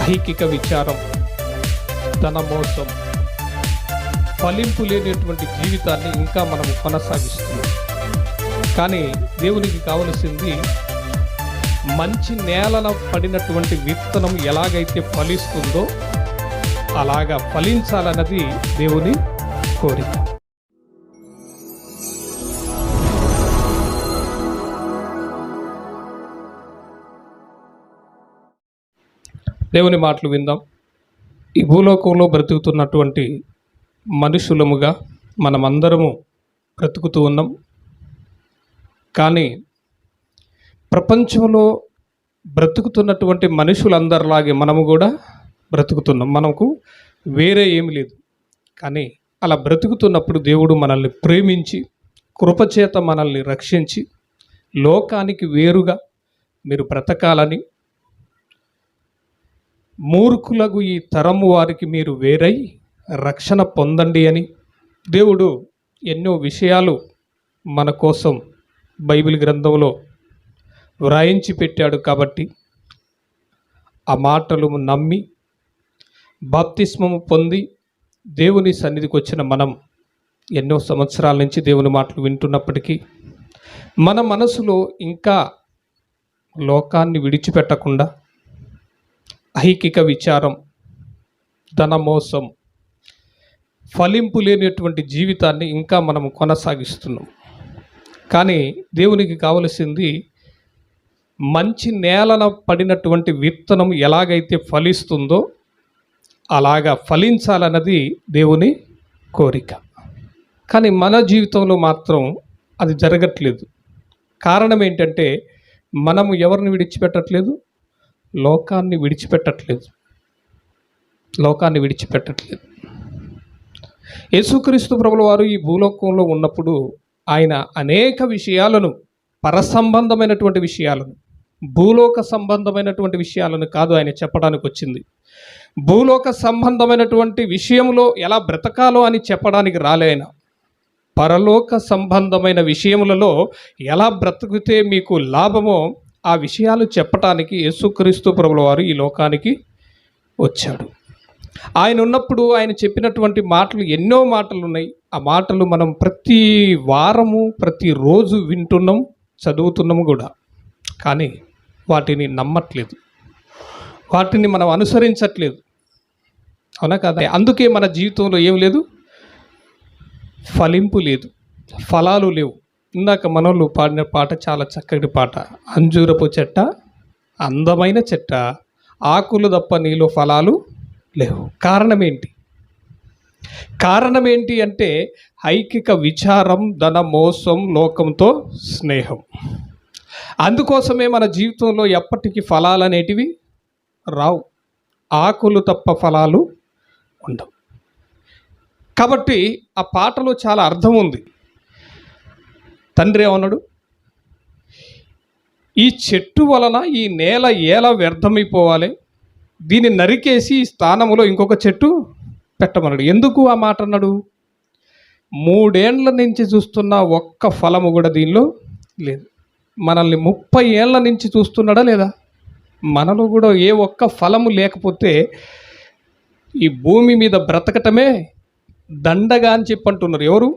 ఐహిక విచారం, ధన మోసం, ఫలింపు లేనటువంటి జీవితాన్ని ఇంకా మనం కొనసాగిస్తున్నాం. కానీ దేవునికి కావలసింది మంచి నేలన పడినటువంటి విత్తనం ఎలాగైతే ఫలిస్తుందో అలాగా ఫలించాలన్నది దేవుని కోరిక. దేవుని మాటలు విందాం. ఈ భూలోకంలో బ్రతుకుతున్నటువంటి మనుషులముగా మనమందరము బ్రతుకుతూ ఉన్నాం. కానీ ప్రపంచంలో బ్రతుకుతున్నటువంటి మనుషులందరిలాగే మనము కూడా బ్రతుకుతున్నాం. మనకు వేరే ఏమి లేదు. కానీ అలా బ్రతుకుతున్నప్పుడు దేవుడు మనల్ని ప్రేమించి కృపచేత మనల్ని రక్షించి లోకానికి వేరుగా మీరు బ్రతకాలని, మూర్ఖులకు ఈ తరము వారికి మీరు వేరై రక్షణ పొందండి అని దేవుడు ఎన్నో విషయాలు మన కోసం బైబిల్ గ్రంథంలో వ్రాయించి పెట్టాడు. కాబట్టి ఆ మాటలు నమ్మి బాప్తిస్మము పొంది దేవుని సన్నిధికి వచ్చిన మనం ఎన్నో సంవత్సరాల నుంచి దేవుని మాటలు వింటున్నప్పటికీ మన మనసులో ఇంకా లోకాన్ని విడిచిపెట్టకుండా ఐహిక విచారం, ధన మోసం, ఫలింపు లేనటువంటి జీవితాన్ని ఇంకా మనం కొనసాగిస్తున్నాం. కానీ దేవునికి కావలసింది మంచి నేలన పడినటువంటి విత్తనం ఎలాగైతే ఫలిస్తుందో అలాగా ఫలించాలన్నది దేవుని కోరిక. కానీ మన జీవితంలో మాత్రం అది జరగట్లేదు. కారణం ఏంటంటే మనము ఎవరిని విడిచిపెట్టట్లేదు? లోకాన్ని విడిచిపెట్టట్లేదు. యేసుక్రీస్తు ప్రభుల వారు ఈ భూలోకంలో ఉన్నప్పుడు ఆయన అనేక విషయాలను, పరసంబంధమైనటువంటి విషయాలను, భూలోక సంబంధమైనటువంటి విషయాలను కాదు ఆయన చెప్పడానికి వచ్చింది. భూలోక సంబంధమైనటువంటి విషయంలో ఎలా బ్రతకాలో అని చెప్పడానికి రాలే ఆయన. పరలోక సంబంధమైన విషయములలో ఎలా బ్రతికితే మీకు లాభమో ఆ విషయాలు చెప్పటానికి యేసుక్రీస్తు ప్రభుల వారు ఈ లోకానికి వచ్చాడు. ఆయన ఉన్నప్పుడు ఆయన చెప్పినటువంటి మాటలు ఎన్నో మాటలు ఉన్నాయి. ఆ మాటలు మనం ప్రతి వారము ప్రతిరోజు వింటున్నాం, చదువుతున్నాము కూడా. కానీ వాటిని నమ్మట్లేదు, వాటిని మనం అనుసరించట్లేదు. అవునా కదా? అందుకే మన జీవితంలో ఏం లేదు, ఫలింపు లేదు, ఫలాలు లేవు. ఇందాక మనోళ్ళు పాడిన పాట చాలా చక్కటి పాట. అంజూరపు చెట్ట, అందమైన చెట్ట, ఆకులు తప్ప నీలో ఫలాలు లేవు. కారణం ఏంటి అంటే ఐహిక విచారం, ధన మోసం, లోకంతో స్నేహం. అందుకోసమే మన జీవితంలో ఎప్పటికీ ఫలాలు అనేటివి రావు. ఆకులు తప్ప ఫలాలు ఉండవు. కాబట్టి ఆ పాటలో చాలా అర్థం ఉంది. తండ్రి ఏమన్నాడు? ఈ చెట్టు వలన ఈ నేల ఎలా వ్యర్థమైపోవాలి, దీన్ని నరికేసి ఈ స్థానంలో ఇంకొక చెట్టు పెట్టమన్నాడు. ఎందుకు ఆ మాట అన్నాడు? 3 ఏళ్ల నుంచి చూస్తున్న ఒక్క ఫలము కూడా దీనిలో లేదు. మనల్ని 30 ఏళ్ల నుంచి చూస్తున్నాడా లేదా? మనలో కూడా ఏ ఒక్క ఫలము లేకపోతే ఈ భూమి మీద బ్రతకటమే దండగా అని చెప్పి అంటున్నారు. ఎవరు?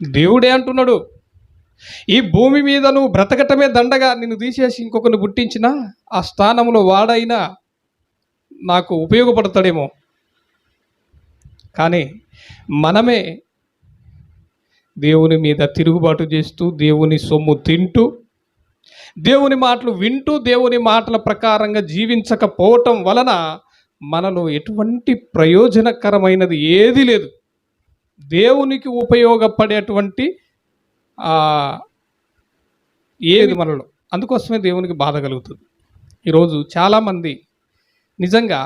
దేవుడే అంటున్నాడు. ఈ భూమి మీద నువ్వు బ్రతకటమే దండగా, నిన్ను తీసేసి ఇంకొకరిని పుట్టించినా ఆ స్థానంలో వాడైనా నాకు ఉపయోగపడతాడేమో. కానీ మనమే దేవుని మీద తిరుగుబాటు చేస్తూ, దేవుని సొమ్ము తింటూ, దేవుని మాటలు వింటూ, దేవుని మాటల ప్రకారంగా జీవించకపోవటం వలన మనలో ఎటువంటి ప్రయోజనకరమైనది ఏది లేదు. దేవునికి ఉపయోగపడేటువంటి ఏది మనలో. అందుకోసమే దేవునికి బాధ కలుగుతుంది. ఈరోజు చాలామంది నిజంగా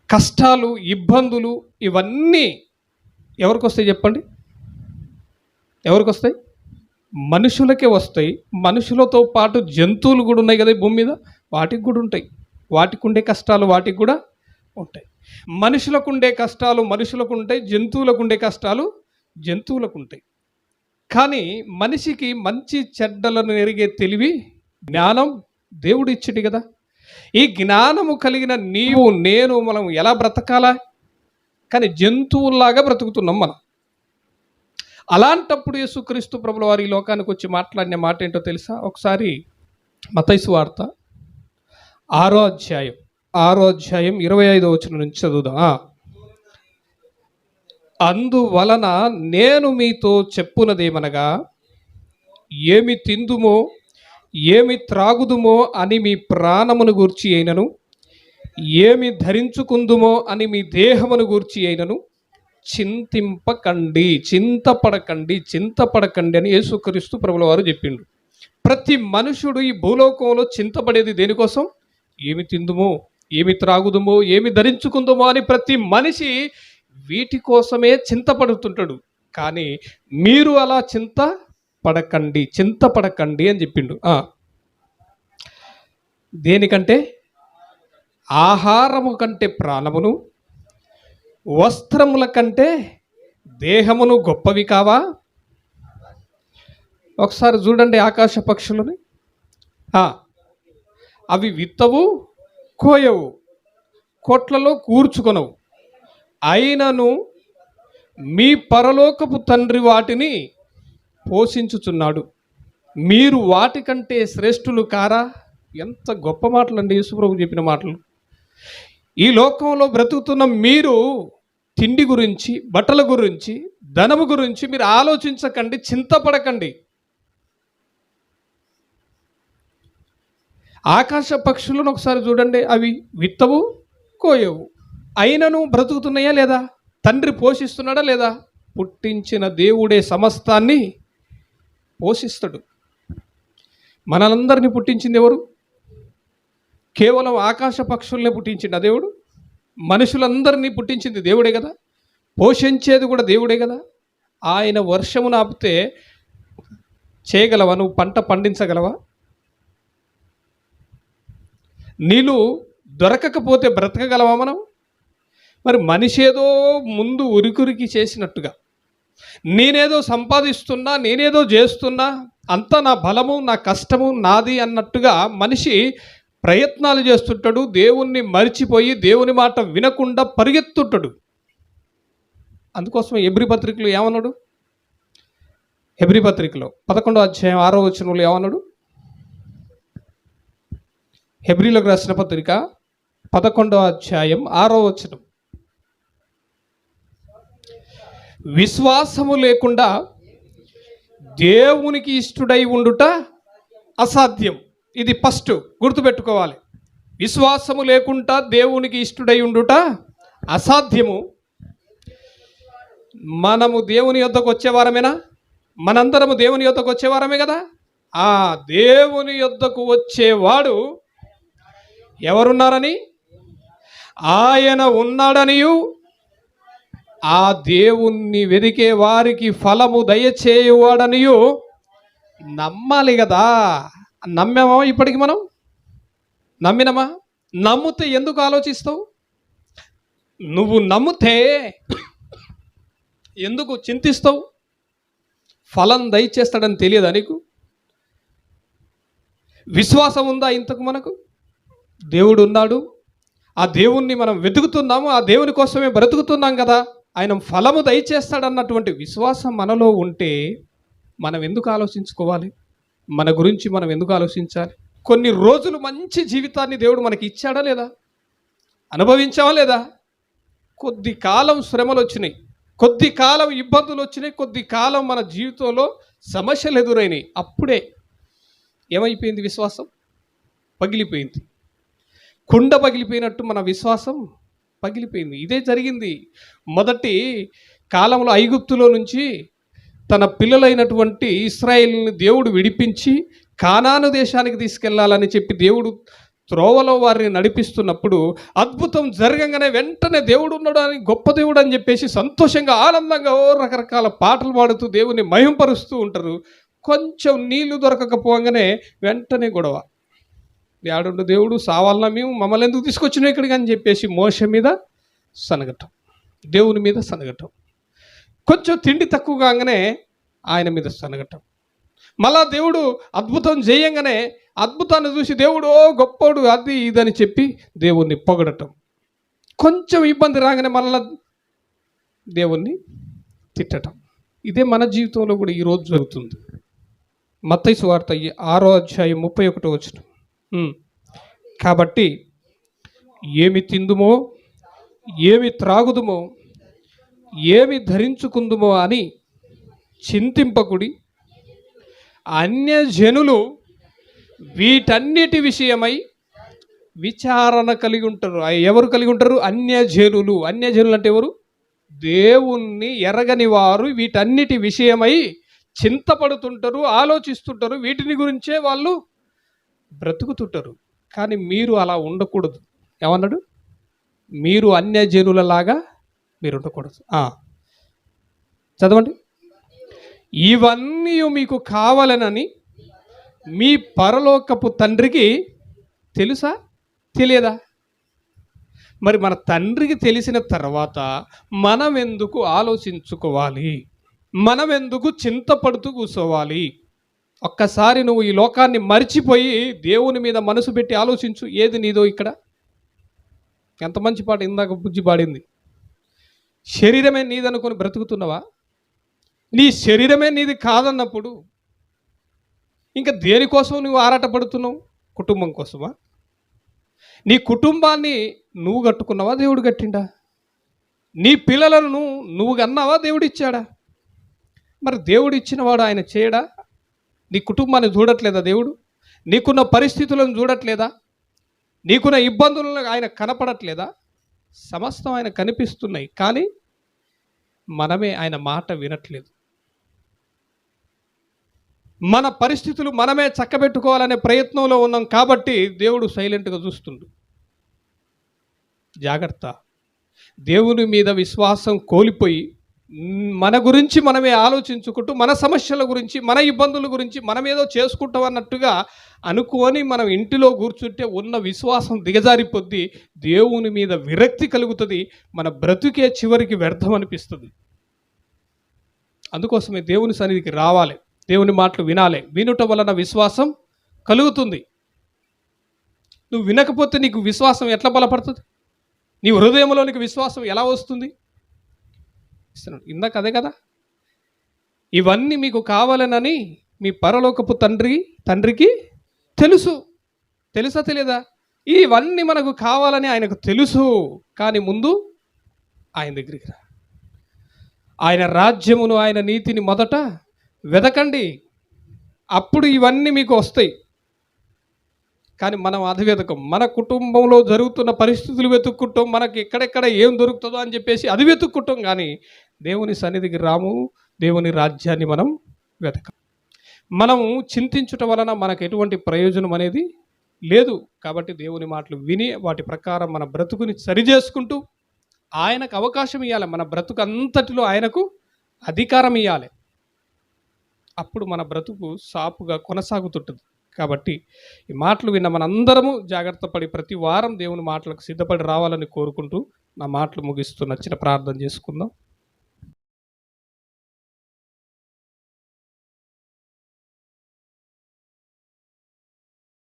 కష్టాలు, ఇబ్బందులు ఇవన్నీ ఎవరికి వస్తాయి చెప్పండి? ఎవరికి వస్తాయి? మనుషులకే వస్తాయి. మనుషులతో పాటు జంతువులు కూడా ఉన్నాయి కదా ఈ భూమి మీద, వాటికి కూడా ఉంటాయి. వాటికి ఉండే కష్టాలు వాటికి కూడా ఉంటాయి. మనుషులకు ఉండే కష్టాలు మనుషులకు ఉంటాయి, జంతువులకు ఉండే కష్టాలు జంతువులకు ఉంటాయి. కానీ మనిషికి మంచి చెడ్డలను ఎరిగే తెలివి, జ్ఞానం దేవుడు ఇచ్చిండు కదా. ఈ జ్ఞానము కలిగిన నీవు నేను మనం ఎలా బ్రతకాలా? కానీ జంతువుల్లాగా బ్రతుకుతున్నాం మనం. అలాంటప్పుడు యేసుక్రీస్తు ప్రభుల వారు ఈ లోకానికి వచ్చి మాట్లాడిన మాట ఏంటో తెలుసా? ఒకసారి మత్తయి సువార్త 6వ అధ్యాయం 25వ వచనం నుంచి చదువుదాం. అందువలన నేను మీతో చెప్పునదేమనగా, ఏమి తిందుమో ఏమి త్రాగుదుమో అని మీ ప్రాణమును గూర్చి అయినను, ఏమి ధరించుకుందుమో అని మీ దేహమును గూర్చి అయినను చింతపడకండి అని యేసుక్రీస్తు ప్రభుల వారు చెప్పిండు. ప్రతి మనుషుడు ఈ భూలోకంలో చింతపడేది దేనికోసం? ఏమి తిందుమో ఏమి త్రాగుదుమో ఏమి ధరించుకుందుమో అని ప్రతి మనిషి వీటి కోసమే చింతపడుతుంటాడు. కానీ మీరు అలా చింతపడకండి అని చెప్పిండు. దేనికంటే? ఆహారము కంటే ప్రాణమును, వస్త్రముల కంటే దేహమును గొప్పవి కావా? ఒకసారి చూడండి ఆకాశ పక్షులని. అవి విత్తవు, కోయవు, కొట్లలో కూర్చుకొనవు, అయినను మీ పరలోకపు తండ్రి వాటిని పోషించుచున్నాడు. మీరు వాటికంటే శ్రేష్ఠులు కారా? ఎంత గొప్ప మాటలండి యేసుప్రభు చెప్పిన మాటలు. ఈ లోకంలో బ్రతుకుతున్న మీరు తిండి గురించి, బట్టల గురించి, ధనము గురించి మీరు ఆలోచించకండి, చింతపడకండి. ఆకాశ పక్షులను ఒకసారి చూడండి. అవి విత్తవు, కోయవు, అయినను బ్రతుకుతున్నాయా లేదా? తండ్రి పోషిస్తున్నాడా లేదా? పుట్టించిన దేవుడే సమస్తాన్ని పోషిస్తాడు. మనందరినీ పుట్టించింది ఎవరు? కేవలం ఆకాశ పక్షుల్నే పుట్టించిండు ఆ దేవుడు. మనుషులందరినీ పుట్టించింది దేవుడే కదా, పోషించేది కూడా దేవుడే కదా. ఆయన వర్షమును ఆపితే చేయగలవా? నువ్వు పంట పండించగలవా? నీళ్ళు దొరకకపోతే బ్రతకగలవా మనం? మరి మనిషి ఏదో ముందు ఉరికురికి చేసినట్టుగా, నేనేదో సంపాదిస్తున్నా, నేనేదో చేస్తున్నా, అంతా నా బలము, నా కష్టము నాది అన్నట్టుగా మనిషి ప్రయత్నాలు చేస్తుంటాడు. దేవుణ్ణి మరిచిపోయి దేవుని మాట వినకుండా పరిగెత్తుంటాడు. అందుకోసం హెబ్రీ పత్రికలో ఏమన్నాడు? హెబ్రీ పత్రికలో 11వ అధ్యాయం 6వ వచనంలో ఏమన్నాడు? హెబ్రీలకు రాసిన పత్రిక 11వ అధ్యాయం 6వ వచనం, విశ్వాసము లేకుండా దేవునికి ఇష్టుడై ఉండుట అసాధ్యం. ఇది ఫస్ట్ గుర్తుపెట్టుకోవాలి. విశ్వాసము లేకుండా దేవునికి ఇష్టుడై ఉండుట అసాధ్యము. మనము దేవుని యొద్దకు వచ్చేవారమేనా? మనందరము దేవుని యొద్దకు వచ్చేవారమే కదా. ఆ దేవుని యొద్దకు వచ్చేవాడు ఎవరున్నారని, ఆయన ఉన్నాడనియు, ఆ దేవుణ్ణి వెదికే వారికి ఫలము దయచేయువాడనియు నమ్మాలి కదా. నమ్మామా? ఇప్పటికి మనం నమ్మినమా? నమ్మితే ఎందుకు ఆలోచిస్తావు? నువ్వు నమ్మితే ఎందుకు చింతిస్తావు? ఫలం దయచేస్తాడని తెలియదా నీకు? విశ్వాసం ఉందా ఇంతకు? మనకు దేవుడు ఉన్నాడు, ఆ దేవుణ్ణి మనం వెతుకుతున్నాము, ఆ దేవుని కోసమే బ్రతుకుతున్నాం కదా, ఆయన ఫలము దయచేస్తాడన్నటువంటి విశ్వాసం మనలో ఉంటే మనం ఎందుకు ఆలోచించుకోవాలి? మన గురించి మనం ఎందుకు ఆలోచించాలి? కొన్ని రోజులు మంచి జీవితాన్ని దేవుడు మనకి ఇచ్చాడా లేదా? అనుభవించావా లేదా? కొద్ది కాలం శ్రమలు వచ్చినాయి, కొద్ది కాలం ఇబ్బందులు వచ్చినాయి, కొద్ది కాలం మన జీవితంలో సమస్యలు ఎదురైనాయి. అప్పుడే ఏమైపోయింది? విశ్వాసం పగిలిపోయింది. కుండ పగిలిపోయినట్టు మన విశ్వాసం పగిలిపోయింది. ఇదే జరిగింది. మొదటి కాలంలో ఐగుప్తులో నుంచి తన పిల్లలైనటువంటి ఇశ్రాయేలుని దేవుడు విడిపించి కానాను దేశానికి తీసుకెళ్లాలని చెప్పి దేవుడు త్రోవలో వారిని నడిపిస్తున్నప్పుడు అద్భుతం జరగంగానే వెంటనే దేవుడు ఉన్నాడు అని, గొప్ప దేవుడు అని చెప్పేసి సంతోషంగా ఆనందంగా రకరకాల పాటలు పాడుతూ దేవుని మహింపరుస్తూ ఉంటారు. కొంచెం నీళ్లు దొరకకపోగానే వెంటనే గొడవ. యాడుండు దేవుడు, సావాలన్నా మేము, మమ్మల్ని ఎందుకు తీసుకొచ్చినావు ఇక్కడికి అని చెప్పేసి మోషే మీద సనగటం, దేవుని మీద సనగటం. కొంచెం తిండి తక్కువ కాగానే ఆయన మీద సనగటం. మళ్ళా దేవుడు అద్భుతం చేయంగానే అద్భుతాన్ని చూసి దేవుడు ఓ గొప్పోడు అది ఇదని చెప్పి దేవుణ్ణి పొగడటం. కొంచెం ఇబ్బంది రాగానే మళ్ళా దేవుణ్ణి తిట్టడం. ఇదే మన జీవితంలో కూడా ఈరోజు జరుగుతుంది. మత్తయి సువార్త 6:31 కాబట్టి ఏమి తిందుమో, ఏమి త్రాగుదుమో, ఏమి ధరించుకుందుమో అని చింతింపకుడి. అన్యజనులు వీటన్నిటి విషయమై విచారణ కలిగి ఉంటారు. ఎవరు కలిగి ఉంటారు? అన్యజనులు. అన్యజనులు అంటే ఎవరు? దేవుణ్ణి ఎరగని వారు వీటన్నిటి విషయమై చింతపడుతుంటారు, ఆలోచిస్తుంటారు, వీటిని గురించే వాళ్ళు బ్రతుకుతుంటారు. కానీ మీరు అలా ఉండకూడదు. ఏమన్నాడు? మీరు అన్యజనులలాగా మీరు ఉండకూడదు. చదవండి. ఇవన్నీ మీకు కావాలనని మీ పరలోకపు తండ్రికి తెలుసా తెలియదా? మరి మన తండ్రికి తెలిసిన తర్వాత మనం ఎందుకు ఆలోచించుకోవాలి? మనం ఎందుకు చింతపడుతూ కూర్చోవాలి? ఒక్కసారి నువ్వు ఈ లోకాన్ని మర్చిపోయి దేవుని మీద మనసు పెట్టి ఆలోచించు. ఏది నీదో ఇక్కడ? ఎంత మంచి పాట ఇందాక బుజ్జి పాడింది. శరీరమే నీదనుకొని బ్రతుకుతున్నావా? నీ శరీరమే నీది కాదన్నప్పుడు ఇంకా దేనికోసం నువ్వు ఆరాటపడుతున్నావు? కుటుంబం కోసమా? నీ కుటుంబాన్ని నువ్వు కట్టుకున్నావా? దేవుడు కట్టిండా? నీ పిల్లలను నువ్వు కన్నావా? దేవుడు ఇచ్చాడా? మరి దేవుడు ఇచ్చినవాడు ఆయన చేయడా? నీ కుటుంబాన్ని చూడట్లేదా దేవుడు? నీకున్న పరిస్థితులను చూడట్లేదా? నీకున్న ఇబ్బందులను ఆయన కనపడట్లేదా? సమస్తం ఆయన కనిపిస్తున్నాయి, కానీ మనమే ఆయన మాట వినట్లేదు. మన పరిస్థితులు మనమే చక్కబెట్టుకోవాలనే ప్రయత్నంలో ఉన్నాం కాబట్టి దేవుడు సైలెంట్గా చూస్తుండు. జాగ్రత్త. దేవుని మీద విశ్వాసం కోల్పోయి మన గురించి మనమే ఆలోచించుకుంటూ మన సమస్యల గురించి, మన ఇబ్బందుల గురించి మనమేదో చేసుకుంటాం అన్నట్టుగా అనుకొని మనం ఇంటిలో కూర్చుంటే ఉన్న విశ్వాసం దిగజారిపోద్ది. దేవుని మీద విరక్తి కలుగుతుంది. మన బ్రతుకే చివరికి వ్యర్థం అనిపిస్తుంది. అందుకోసమే దేవుని సన్నిధికి రావాలి, దేవుని మాటలు వినాలి. వినుట వలన విశ్వాసం కలుగుతుంది. నువ్వు వినకపోతే నీకు విశ్వాసం ఎట్లా బలపడుతుంది? నీ హృదయంలోనికి విశ్వాసం ఎలా వస్తుంది? ఇందాక అదే కదా, ఇవన్నీ మీకు కావాలనని మీ పరలోకపు తండ్రికి తెలుసు. తెలుసా తెలియదా? ఇవన్నీ మనకు కావాలని ఆయనకు తెలుసు. కానీ ముందు ఆయన దగ్గరికి రా. ఆయన రాజ్యమును, ఆయన నీతిని మొదట వెదకండి, అప్పుడు ఇవన్నీ మీకు వస్తాయి. కానీ మనం అది వెతకం. మన కుటుంబంలో జరుగుతున్న పరిస్థితులు వెతుక్కుంటాం, మనకి ఎక్కడెక్కడ ఏం దొరుకుతుందో అని చెప్పేసి అది వెతుక్కుంటాం. కానీ దేవుని సన్నిధికి రాము, దేవుని రాజ్యాన్ని మనం వెతకం. మనము చింతించుట వలన మనకు ఎటువంటి ప్రయోజనం అనేది లేదు. కాబట్టి దేవుని మాటలు విని వాటి ప్రకారం మన బ్రతుకుని సరిచేసుకుంటూ ఆయనకు అవకాశం ఇవ్వాలి. మన బ్రతుకు అంతటిలో ఆయనకు అధికారం ఇవ్వాలి. అప్పుడు మన బ్రతుకు సాపుగా కొనసాగుతుంటుంది. కాబట్టి ఈ మాటలు విన్న మనందరము జాగ్రత్త పడి ప్రతి వారం దేవుని మాటలకు సిద్ధపడి రావాలని కోరుకుంటూ నా మాటలు ముగిస్తూ నచ్చిన ప్రార్థన చేసుకుందాం.